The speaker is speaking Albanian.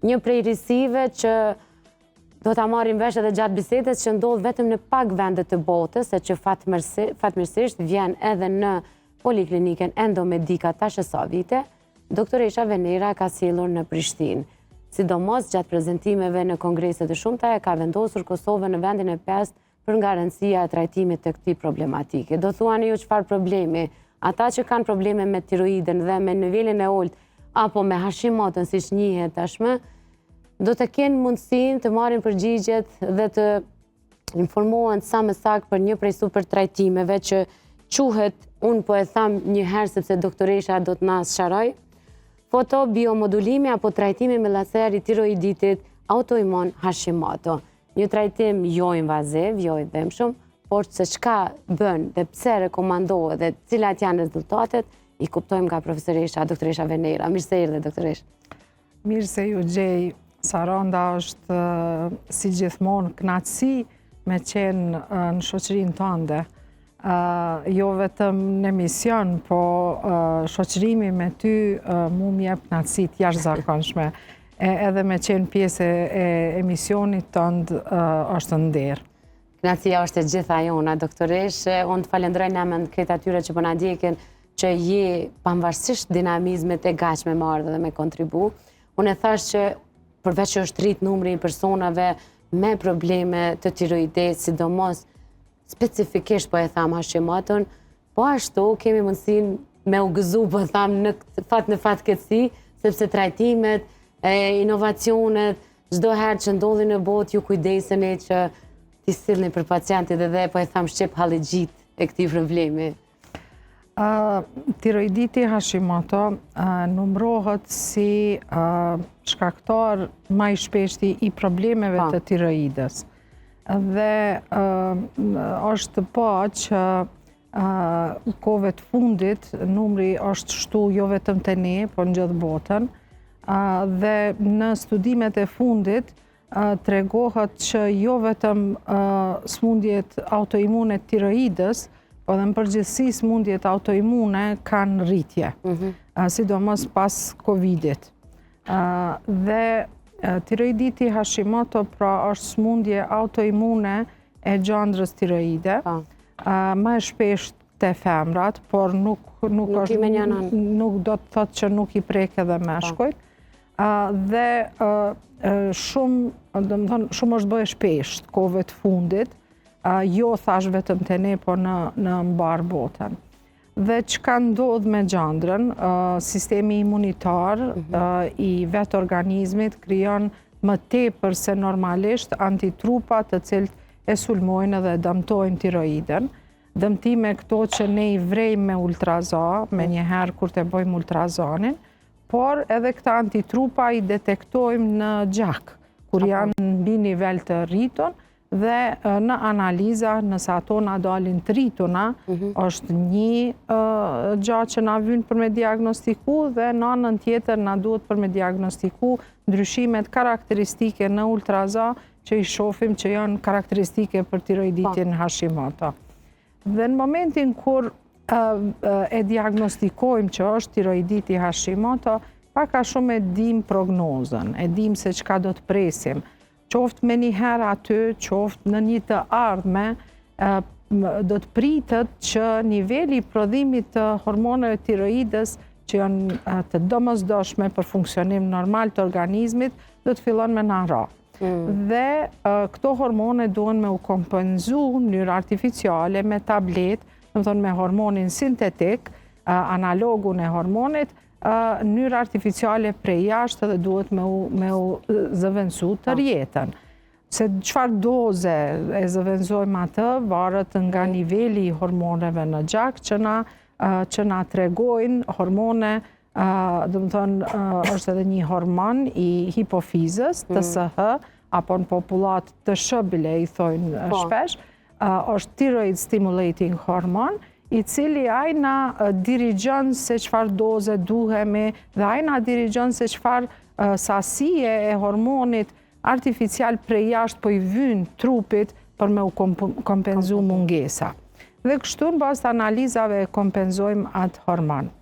një prej risive që do ta marrim vesh edhe gjatë bisedës që ndodh vetëm në pak vende të botës, se që fatmirësisht vjen edhe në Poliklinikën Endomedika tash sa vite, doktoresha Venera ka sjellur në Prishtinë. Sidomos gjatë prezantimeve në kongrese të shumta e ka vendosur Kosovën në vendin e 5 për garancia e trajtimit të këtij problematike. Do thuani ju çfarë problemi? Ata që kanë probleme me tiroiden dhe me nivelin e ulët apo me Hashimoton siç njihet tashmë, do të kenë mundësinë të marrin përgjigjet dhe të informohen sa më saktë për një prej super trajtimeve që quhet, unë po e tham një herë sepse doktoresha do të na sqaroj, fotobiomodulimi apo trajtimi me lazer i tiroiditit autoimun Hashimoto. Një trajtim jo invaziv, jo i dëmshëm, por se çka bën dhe pse rekomandohet dhe cilat janë rezultatet, i kuptojmë nga profesoresha, doktoresha Venera. Mirë se erdhe, doktoresh. Mirë se ju gjej. Saranda është si gjithmonë kënaqësi me qenë në shoqërinë tënde. Jo vetëm në emision, po shoqërimi me ty mu m'jep kënaqësi të jashtëzakonshme. Edhe me qenë pjesë e emisionit tënd është nder. Kënaqësia është e gjitha jona, doktoresh. Unë të falenderoj në emër të këtyre atyre që po na ndjekin, që je pavarësisht dinamizmit e gatshme me ardhe dhe me kontribu. Unë e thash që përveç që është rrit numri i personave me probleme të tiroides, sidomos specifikisht po e tham Hashimoton, po ashtu kemi mundësinë me u gëzu, po tham në fatkeqësi, sepse trajtimet, inovacionet, çdo herë që ndodhin në botë ju kujdeseni që t'i sillni për pacientit dhe po e tham shqip hallixhit e këtij problemi. Tiroiditi Hashimoto numërohet si shkaktar më i shpeshti i problemeve të tiroides. Dhe është po që kohëve të fundit numri është shtu jo vetëm te ne, por në gjithë botën. Dhe në studimet e fundit tregohet që jo vetëm smundjet autoimune të tiroides, po dhe në përgjithësi smundjet autoimune kanë rritje, sidomos pas Covidit. Dhe tiroiditi Hashimoto pra është smundje autoimune e gjandrës tiroide, më e shpesh te femrat, por nuk do të thotë që nuk i prek edhe meshkujt. Dhe shumë është bëhe shpesh kohëve të fundit, jo thash vetëm te ne, po në mbar botën. Dhe çka ndodh me gjandrën, sistemi imunitar i vetë organizmit krijon më tepër se normalisht antitrupa të cilët e sulmojnë dhe dëmtojnë tiroiden. Dëmtime këto që ne i vrejmë me ultraza, me njëherë kur të bëjmë ultrazanin, por edhe këta antitrupa i detektojmë në gjak, kur janë mbi nivel të rritur, dhe në analiza, nëse ato na dalin të rrituna, është një gjatë që na vyn për me diagnostiku dhe në anën tjetër na duhet për me diagnostiku ndryshimet karakteristike në ultraza që i shohim që janë karakteristike për tiroiditin Hashimoto. Dhe në momentin kur e diagnostikojmë që është tiroiditi Hashimoto, pak a shumë e dim prognozën, e dim se çka do të presim. Qoftë me një herë aty, qoftë në një të ardhme, do të pritet që niveli i prodhimit të hormoneve tiroides që janë të domosdoshme për funksionim normal të organizmit, do të fillon me na ra. Dhe këto hormone duhen me u kompenzu në mënyrë artificiale me tablet, domethënë me hormonin sintetik, analogun e hormonit, në mënyrë artificiale prej jashtë dhe duhet me u zëvendësu të rjetën. Se çfarë doze e zëvendësojmë atë, varet nga niveli i hormoneve në gjak që na tregojnë hormone, domethënë është edhe një hormon i hipofizës, TSH, apo në popullat të shëbile i thojnë shpesh, është thyroid stimulating hormon, i cili ajna dirigjon se çfarë doze duhemi dhe ajna dirigjon se çfarë sasie e hormonit artificial prej jashtë po i vyn trupit për me u kompenzu mungesa. Dhe kështu në bazë të analizave kompenzojmë atë hormon.